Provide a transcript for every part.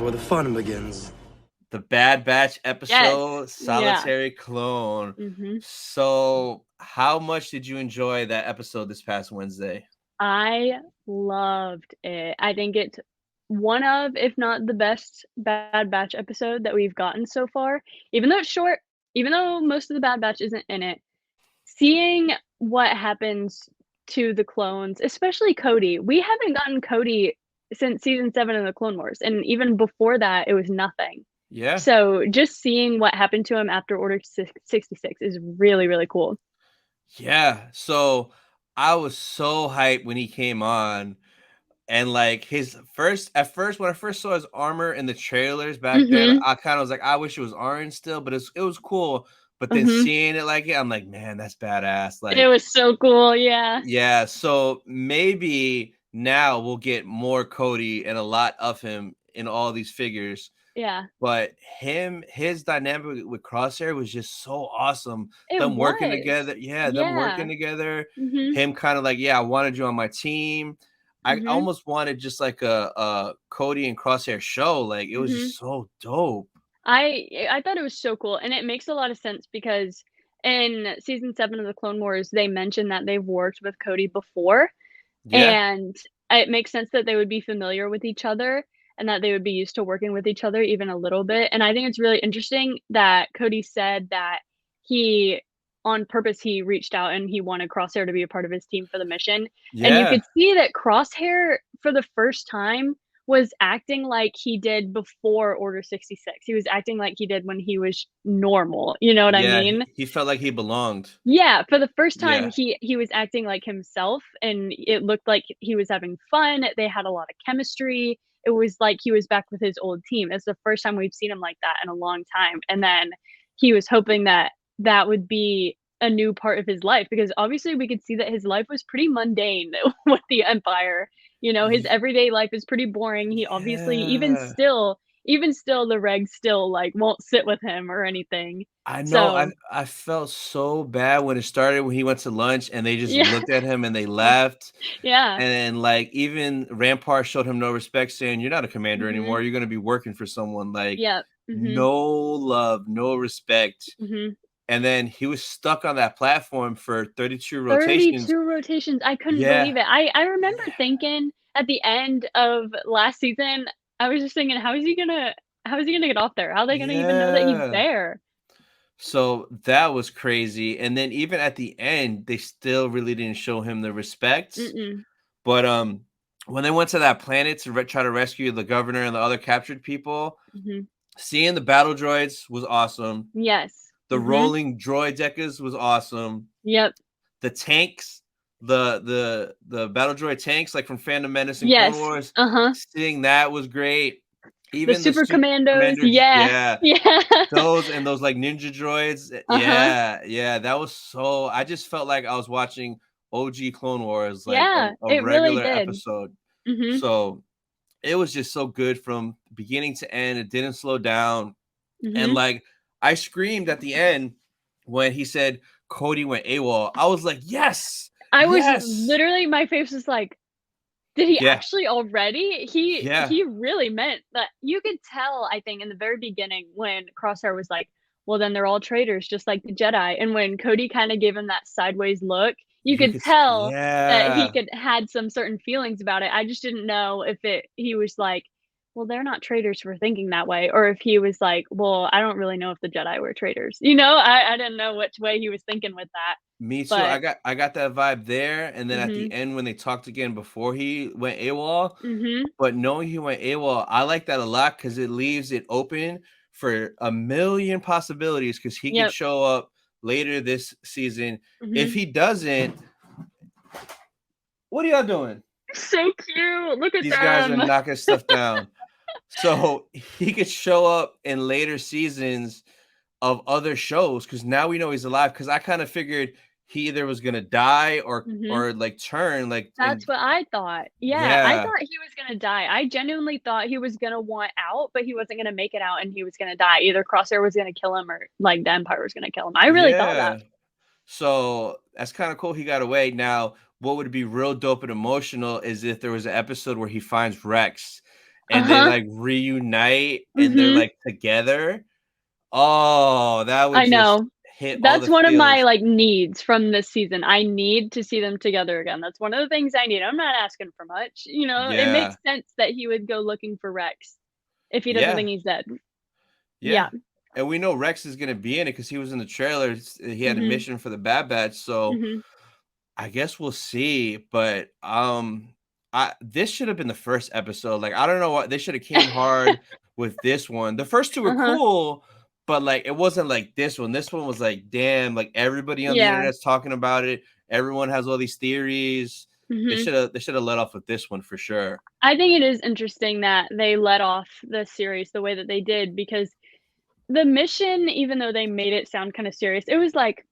is where the fun begins. The Bad Batch episode, Yes. Solitary Clone. Mm-hmm. So, how much did you enjoy that episode this past Wednesday? I loved it. I think it's one of, if not the best Bad Batch episode that we've gotten so far. Even though it's short, even though most of the Bad Batch isn't in it, seeing what happens to the clones, especially CODY. We haven't gotten CODY since season 7 of the Clone Wars, and even before that, it was nothing. Yeah. So just seeing what happened to him after Order 66 is really, really cool. Yeah. So I was so hyped when he came on. And like when I first saw his armor in the trailers back then, I kind of was like, I wish it was orange still, but it was cool. But then seeing it like it, I'm like, man, that's badass. Like, it was so cool. Yeah. Yeah. So maybe now we'll get more CODY and a lot of him in all these figures. Yeah. But his dynamic with Crosshair was just so awesome. Them working together. Them working together. Him kind of like, I wanted you on my team. I almost wanted just like a CODY and Crosshair show. Like, it was just so dope. I thought it was so cool, and it makes a lot of sense because in season 7 of the Clone Wars, they mentioned that they've worked with CODY before, and it makes sense that they would be familiar with each other and that they would be used to working with each other even a little bit. And I think it's really interesting that CODY said that on purpose, he reached out and he wanted Crosshair to be a part of his team for the mission. Yeah. And you could see that Crosshair, for the first time, was acting like he did before Order 66. He was acting like he did when he was normal. You know what I mean? He felt like he belonged. Yeah, for the first time, he was acting like himself, and it looked like he was having fun. They had a lot of chemistry. It was like he was back with his old team. It's the first time we've seen him like that in a long time. And then he was hoping that that would be a new part of his life, because obviously we could see that his life was pretty mundane with the Empire. You know, his everyday life is pretty boring. He obviously, even still, the regs still like won't sit with him or anything. I know. So, I felt so bad when it started, when he went to lunch and they just looked at him and they left. Yeah. And then like even Rampart showed him no respect, saying, "You're not a commander anymore. You're going to be working for someone." Like, no love, no respect. And then he was stuck on that platform for 32 rotations. 32 rotations. I couldn't believe it. I remember thinking at the end of last season, I was just thinking, how is he gonna get off there? How are they gonna even know that he's there? So that was crazy. And then even at the end, they still really didn't show him the respect. But when they went to that planet to try to rescue the governor and the other captured people, seeing the battle droids was awesome. Yes. The rolling droid deckers was awesome. Yep. The tanks, the battle droid tanks, like from Phantom Menace and Clone Wars, seeing that was great. Even the super commandos, yeah. those like ninja droids, that was so. I just felt like I was watching OG Clone Wars, like a regular episode. So it was just so good from beginning to end. It didn't slow down, and like I screamed at the end when he said CODY went AWOL. I was like, yes. I was literally, my face was like, did he actually already? He really meant that. You could tell, I think, in the very beginning when Crosshair was like, well, then they're all traitors, just like the Jedi. And when CODY kind of gave him that sideways look, you could tell that he had some certain feelings about it. I just didn't know if he was like, well, they're not traitors for thinking that way, or if he was like, well, I don't really know if the Jedi were traitors. You know, I didn't know which way he was thinking with that. Me too. I got that vibe there, and then at the end when they talked again before he went AWOL, but knowing he went AWOL, I like that a lot because it leaves it open for a million possibilities, because he could show up later this season. If he doesn't, what are y'all doing? So cute. Look at these guys are knocking stuff down. So he could show up in later seasons of other shows, because now we know he's alive. Because I kind of figured he either was gonna die or like turn. Like, that's what I thought. Yeah, I thought he was gonna die. I genuinely thought he was gonna want out, but he wasn't gonna make it out, and he was gonna die. Either Crosshair was gonna kill him, or like the Empire was gonna kill him. I really thought that. So that's kind of cool. He got away. Now, what would be real dope and emotional is if there was an episode where he finds Rex and they like reunite and they're like together. Oh, that would I just know. hit all That's the one of my, feels. like, needs from this season. I need to see them together again. That's one of the things I need. I'm not asking for much, you know? It makes Yeah. sense that he would go looking for Rex if he doesn't Yeah. think he's dead. Yeah. Yeah. And we know Rex is gonna be in it because he was in the trailer. He had a Mhm. mission for the Bad Batch, so Mhm. I guess we'll see. But I this should have been the first episode. Like I don't know what they should have came hard with this one. The first two were Uh-huh. cool, but like it wasn't like this one. This one was like, damn, like everybody on the Yeah. internet's talking about it. Everyone has all these theories. Mhm. They should have let off with this one for sure. I think it is interesting that they let off the series the way that they did because the mission, even though they made it sound kinda serious, it was like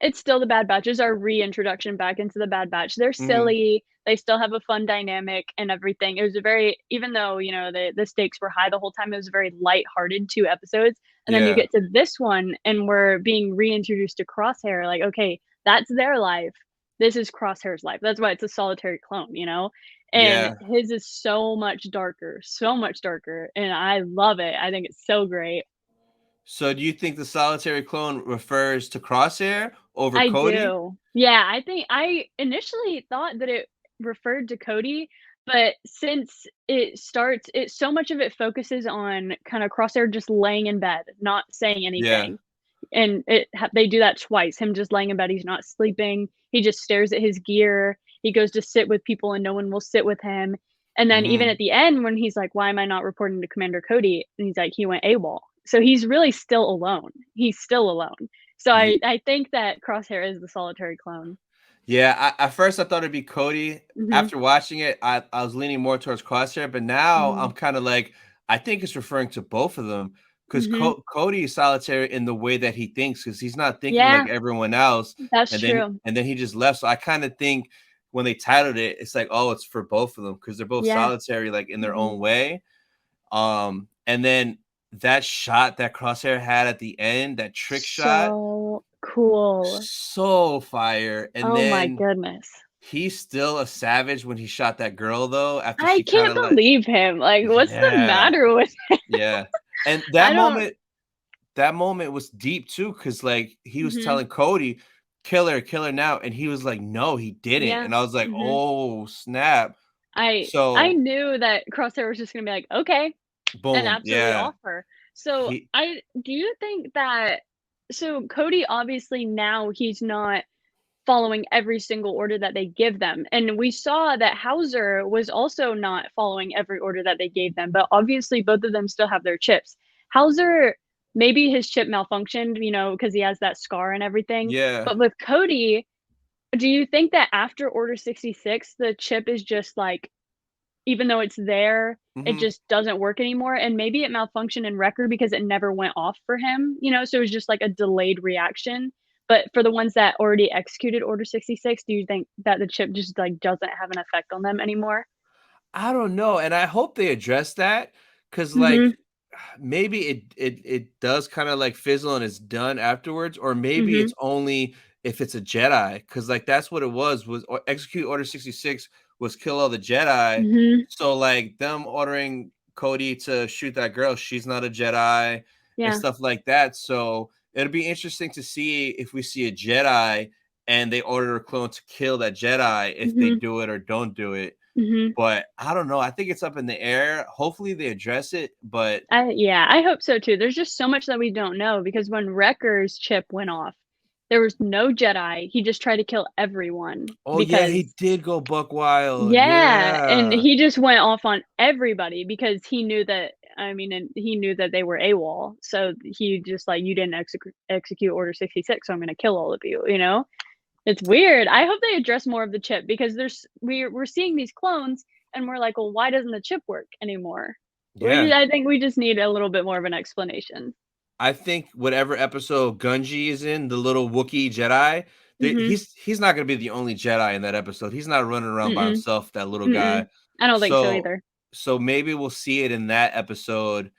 it's still the Bad Batch. It's our reintroduction back into the Bad Batch. They're Mhm. silly, they still have a fun dynamic and everything. It was a very even though, you know, the stakes were high the whole time, it was a very lighthearted 2 episodes, and then you Yeah. get to this one, and we're being reintroduced to Crosshair, like, okay, that's their life. This is Crosshair's life. That's why it's a solitary clone, you know? And Yeah. his is so much darker, and I love it. I think it's so great. So do you think the solitary clone refers to Crosshair over I Cody? do. Yeah, I think I initially thought that it referred to Cody, but since it so much of it focuses on kinda Crosshair just laying in bed, not saying Yeah. anything, and they do that twice, him just laying in bed, he's not sleeping, he just stares at his gear, he goes to sit with people and no one will sit with him, and then even Mhm. at the end when he's like, "Why am I not reporting to Commander Cody?" And he's like, "He went AWOL." So he's really still alone. He's still alone. So I think that Crosshair is the solitary clone. Yeah, at first I thought it'd be Cody. Mhm, After watching it, I was leaning more towards Crosshair, but now I'm mhm, kind of like, I think it's referring to both of them because mhm. Cody is solitary in the way that he thinks because he's not thinking like Yeah, everyone else, that's true. and then he just left. So I kind of think when they titled it, it's like, oh, it's for both of them because they're both Yeah, solitary like in their mhm. own way. And then that shot that Crosshair had at the end, that trick shot, So cool. so fire. And Oh my then goodness. he's still a savage when he shot that girl though, after I she kind can't of like believe him, like, what's the yeah, matter with yeah. And I don't that moment was deep too, because like he was Mhm. telling Cody, kill her now. And he was like, no, he didn't. Yeah, And I was like, mhm. oh, snap. I So knew that Crosshair was just gonna be like, "Okay," and boom, absolutely yeah. off her. So, He I do you think that so Cody obviously now he's not following every single order that they give them. And we saw that Hauser was also not following every order that they gave them, but obviously both of them still have their chips. Hauser, maybe his chip malfunctioned, you know, because he has that scar and everything. yeah. But with Cody, do you think that after Order 66, the chip is just like, even though it's there, it Mhm. just doesn't work anymore? And maybe it malfunctioned in Wrecker because it never went off for him, you know, so it was just like a delayed reaction. But for the ones that already executed Order 66, do you think that the chip just, like, doesn't have an effect on them anymore? I don't know, and I hope they address that, cause Mhm, like, maybe it does kinda, like, fizzle and it's done afterwards, or maybe mhm, it's only if it's a Jedi, cause like, that's what it was or execute Order 66 was kill all the Jedi, mhm, so, like, them ordering Cody to shoot that girl, she's not a Jedi, and yeah, stuff like that, so it'll be interesting to see if we see a Jedi and they order a clone to kill that Jedi, if they mhm, do it or don't do it. mhm. But I don't know, I think it's up in the air. Hopefully, they address it, but Yeah, I hope so too. There's just so much that we don't know because when Wrecker's chip went off, there was no Jedi, he just tried to kill everyone oh, yeah, he because did go buck wild. yeah, and Yeah. he just went off on everybody because he knew that I mean, and he knew that they were AWOL, so he just like, "You didn't execute Order 66, so I'm gonna kill all of you," you know? It's weird. I hope they address more of the chip because we're seeing these clones and we're like, "Well, why doesn't the chip work anymore?" Yeah. I think we just need a little bit more of an explanation. I think whatever episode Gunji is in, the little Wookiee Jedi, Mhm. he's not gonna be the only Jedi in that episode. He's not running around by Mm-mm. himself, that little guy. Mm-mm. I don't think so So either. so maybe we'll see it in that episode.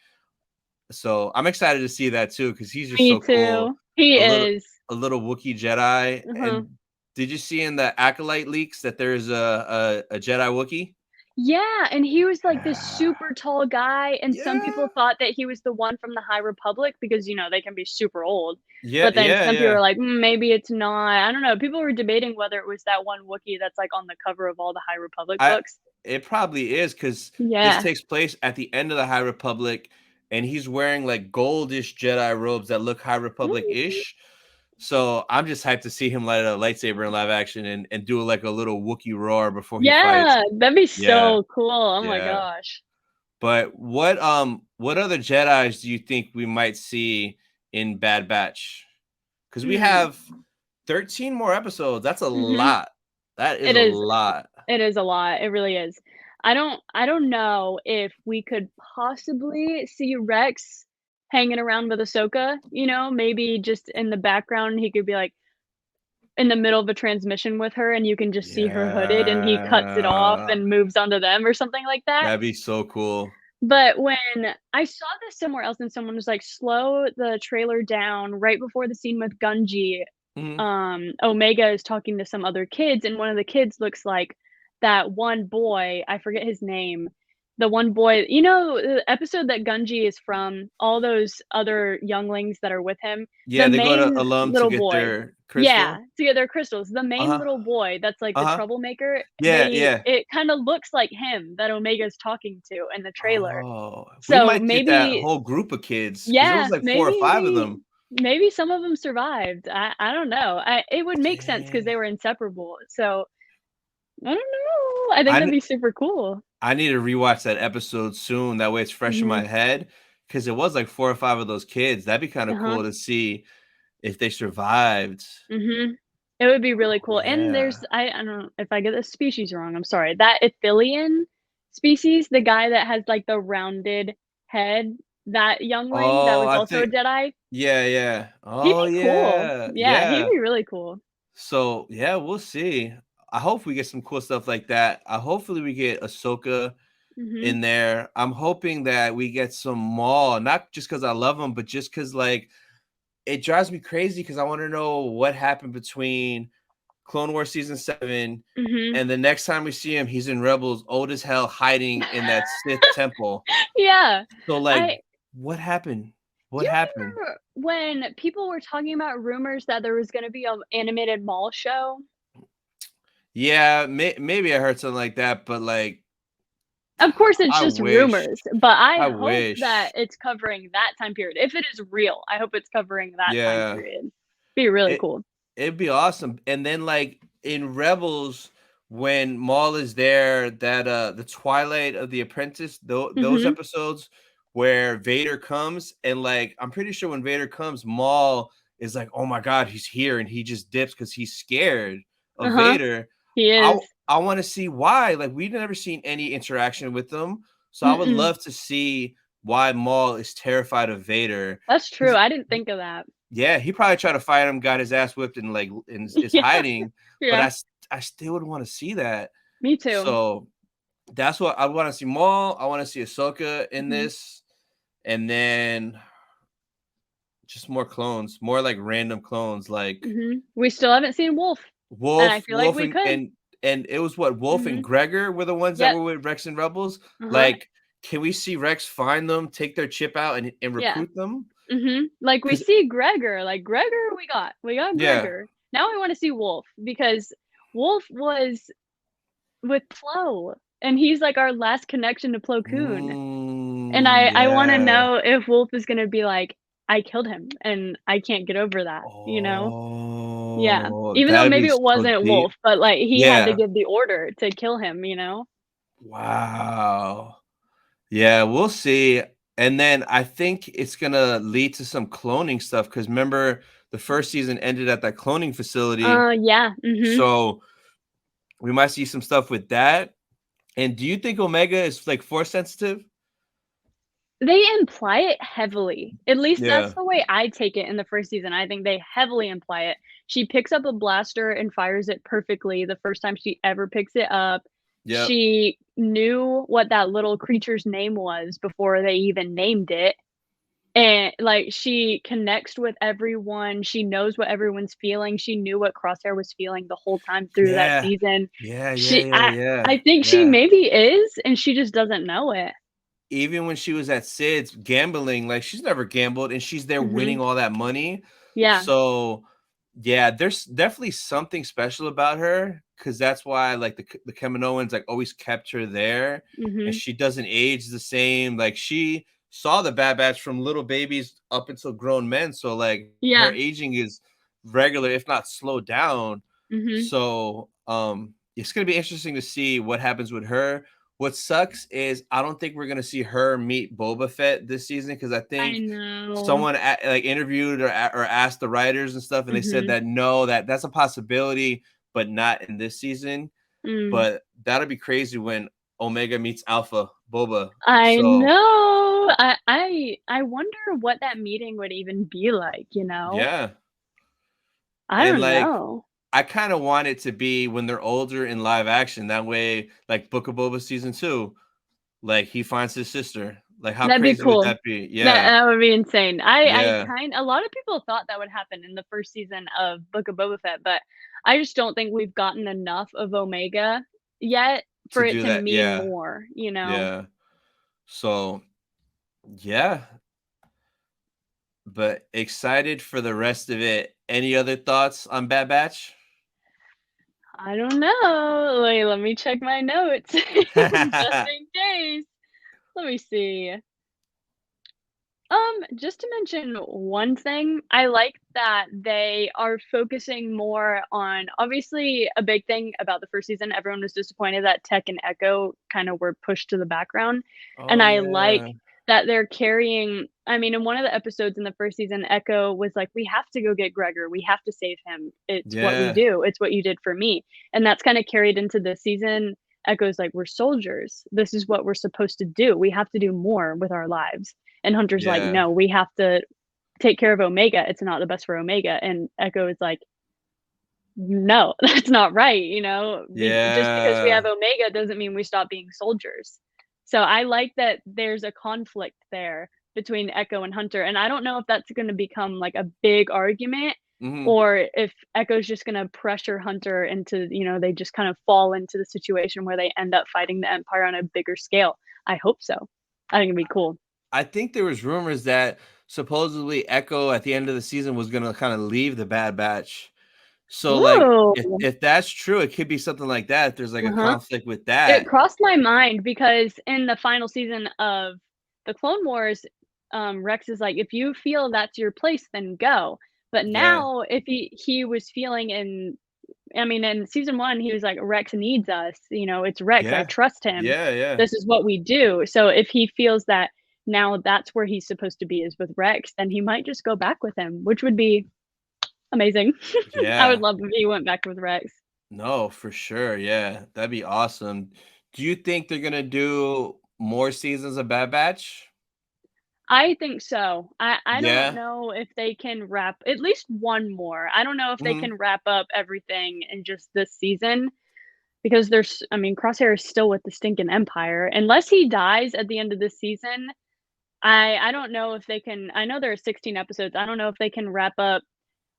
So I'm excited to see that too, because he's just Me so cool. too. He A little is. a little Wookiee Jedi. Uh-huh. And did you see in the Acolyte leaks that there's a Jedi Wookiee? Yeah, and he was, like, this Yeah. super tall guy, and some Yeah. people thought that he was the one from the High Republic because, they can be super old, Yeah, but then yeah, some people yeah. were like, maybe it's not." I don't know, people were debating whether it was that one Wookiee that's, like, on the cover of all the High Republic I books. It probably is because this Yeah. takes place at the end of the High Republic, and he's wearing, like, goldish Jedi robes that look High Mhm. Republic-ish. So, I'm just hyped to see him light a lightsaber in live action and do, like, a little Wookiee roar before he fights. Yeah, that'd be Yeah, so cool, oh my yeah. gosh. But what other Jedis do you think we might see in Bad Batch? Because we Hmm. have 13 more episodes. That's a Mhm. lot. That is It a is. lot. It is a lot, it really is. I don't know if we could possibly see Rex hanging around with Ahsoka, maybe just in the background, he could be, like, in the middle of a transmission with her, and you can just see her hooded, and he cuts it off Yeah. and moves on to them or something like that. That'd be so cool. But when I saw this somewhere else and someone was like, "Slow the trailer down right before the scene with Gunji," Mhm. Omega is talking to some other kids, and one of the kids looks like that one boy, I forget his name, the one boy the episode that Gunji is from, all those other younglings that are with him, the Yeah, they go to main Alum to little get boy. their Yeah, crystal. to get their crystals. The main Uh-huh. little boy that's, like, the Uh-huh. troublemaker, Yeah, yeah. it kinda looks like him that Omega's talking to in the trailer. Oh, we So might get that maybe whole group of kids because there was, yeah, like, 4 or 5 of maybe them. maybe some of them survived. I don't know. It would make sense because Dang. they were inseparable. So, I don't know. I think I that'd n be super cool. I need to rewatch that episode soon, that way it's fresh in my Mhm. head. Because it was, like, 4 or 5 of those kids. That'd be kinda Uh-huh. cool to see if they survived. Mhm. It would be really Oh, cool, and yeah. I don't know if I get the species wrong, I'm sorry. That Ithilien species, the guy that has, like, the rounded head, that youngling that Oh, was I also a think Jedi, yeah, yeah. he'd Oh, be cool. yeah, Yeah, he'd yeah. be really cool. So, yeah, we'll see. I hope we get some cool stuff like that. Hopefully we get Ahsoka Mhm. in there. I'm hoping that we get some Maul, not just because I love him, but just because like, it drives me crazy because I wanna know what happened between Clone Wars Season 7 Mhm. and the next time we see him, he's in Rebels, old as hell, hiding in that Sith temple. Yeah. So, like, I what happened? Do What you happened? remember when people were talking about rumors that there was gonna be an animated mall show? Yeah, maybe I heard something like that, but, like, Of course, it's I just wish. rumors, but I I hope that wish. it's covering that time period. If it is real, I hope it's covering that time Yeah. period. Be really It cool. it'd be awesome, and then, like, in Rebels, when Maul is there, the Twilight of the Apprentice, those Mhm. episodes where Vader comes and, like, I'm pretty sure when Vader comes, Maul is like, "Oh my god, he's here," and he just dips because he's scared of Uh-huh. Vader. He I is. I wanna see why, like, we've never seen any interaction with them, so I would Mm-mm. love to see why Maul is terrified of Vader. That's true, 'Cause I didn't think of that. yeah, he probably tried to fight him, got his ass whipped, and like and is Yeah, hiding. But yeah. I still would want to see that. Me too. So that's what I want to see. Maul. I want to see Ahsoka in Mhm. this, and then just more clones, more like random clones, like Mhm. We still haven't seen Wolf, and I Wolf, feel like we could. and it was what Wolf and Mhm. Gregor were the ones that Yep. were with Rex and Rebels. Uh-huh. Like, can we see Rex find them, take their chip out, and Yeah. recruit them? Mhm. Like, we Because see Gregor, like, Gregor we got yeah, Gregor. Now we wanna see Wolf, because Wolf was with Plo, and he's, like, our last connection to Plo Koon, and I wanna Yeah. know if Wolf is gonna be like, "I killed him, and I can't get over that," you know? Yeah. Oh, Even though that'd be maybe it so wasn't deep. Wolf, but, like, he had to Yeah. give the order to kill him, you know? Wow. Yeah, we'll see. And then I think it's gonna lead to some cloning stuff because remember the first season ended at that cloning facility. Yeah, mhm. So we might see some stuff with that. And do you think Omega is like force sensitive? They imply it heavily. At least that's Yeah. the way I take it in the 1st season. I think they heavily imply it. She picks up a blaster and fires it perfectly the first time she ever picks it up. Yep. She knew what that little creature's name was before they even named it. And, like, she connects with everyone, she knows what everyone's feeling, she knew what Crosshair was feeling the whole time through that Yeah. season. Yeah, yeah, She yeah, I yeah, I think she yeah. maybe is, and she just doesn't know it. Even when she was at Sid's gambling, like, she's never gambled, and she's there Mhm. winning all that money. Yeah. So, yeah, there's definitely something special about her, because that's why, like, the Kaminoans, like, always kept her there, and Mhm. she doesn't age the same. Like, she saw the Bad Batch from little babies up until grown men, so, like, her Yeah. aging is regular, if not slowed down. Mhm. So, it's gonna be interesting to see what happens with her. What sucks is I don't think we're gonna see her meet Boba Fett this season, because I I think know. someone like interviewed or asked the writers and stuff, and they said Mhm. that no, that's a possibility, but not in this season. Mm. But that'll be crazy when Omega meets Alpha Boba. I So know. I wonder what that meeting would even be like, you know? yeah, I and don't like know. I kind of want it to be when they're older in live action. That way, like Book of Boba season 2, like he finds his sister. Like how That'd be crazy would cool. that be? That Yeah, that would be insane. I yeah. kind a lot of people thought that would happen in the 1st season of Book of Boba Fett, but I just don't think we've gotten enough of Omega yet To for it do to that, mean yeah, more, you know? yeah. So yeah, but excited for the rest of it. Any other thoughts on Bad Batch? I don't know. Wait, let me check my notes just in case. Let me see. Just to mention one thing, I like that they are focusing more on obviously a big thing about the 1st season, everyone was disappointed that Tech and Echo kind of were pushed to the background, and Oh I like yeah, that they're carrying I mean, in one of the episodes in the 1st season, Echo was like, "We have to go get Gregor, we have to save him. It's what we yeah, do, it's what you did for me," and that's kinda carried into this season. Echo's like, "We're soldiers. This is what we're supposed to do. We have to do more with our lives." And Hunter's like, yeah, "No, we have to take care of Omega. It's not the best for Omega." And Echo is like, "No, that's not right, you know? Just because we have yeah, Omega doesn't mean we stop being soldiers." So I like that there's a conflict there between Echo and Hunter, and I don't know if that's gonna become, like, a big argument mhm, or if Echo's just gonna pressure Hunter into, they just kind of fall into the situation where they end up fighting the Empire on a bigger scale. I hope so. I think it'd be cool. I think there was rumors that supposedly Echo at the end of the season was gonna kind of leave the Bad Batch. So like Ooh. if that's true, it could be something like that. If there's like a Uh-huh. conflict with It that. crossed my mind because in the final season of the Clone Wars, Rex is like, "If you feel that's your place, then go." But Yeah, now if he was feeling in season 1, he was like, "Rex needs us, it's Rex, I yeah, trust him. yeah, yeah, This is what we do." So if he feels that now that's where he's supposed to be is with Rex, then he might just go back with him, which would be amazing. I would yeah. love if he went back with Rex. No, for sure. Yeah, that'd be awesome. Do you think they're gonna do more seasons of Bad Batch? I think so. I don't Yeah. know if they can wrap at least one more. I don't know if they Mhm. can wrap up everything in just this season because Crosshair is still with the stinking Empire. Unless he dies at the end of this season, I don't know if they can I know there are 16 episodes. I don't know if they can wrap up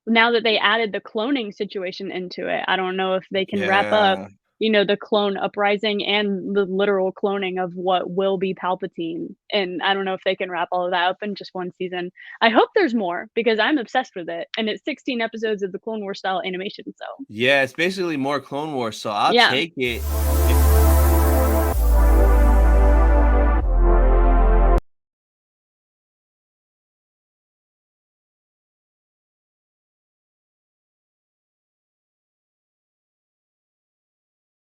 now that they added the cloning situation into it. I don't know if they can wrap up, Yeah. the clone uprising and the literal cloning of what will be Palpatine, and I don't know if they can wrap all of that up in just one season. I hope there's more because I'm obsessed with it, and it's 16 episodes of the Clone Wars style animation, so Yeah, it's basically more Clone Wars, so I'll yeah. take it.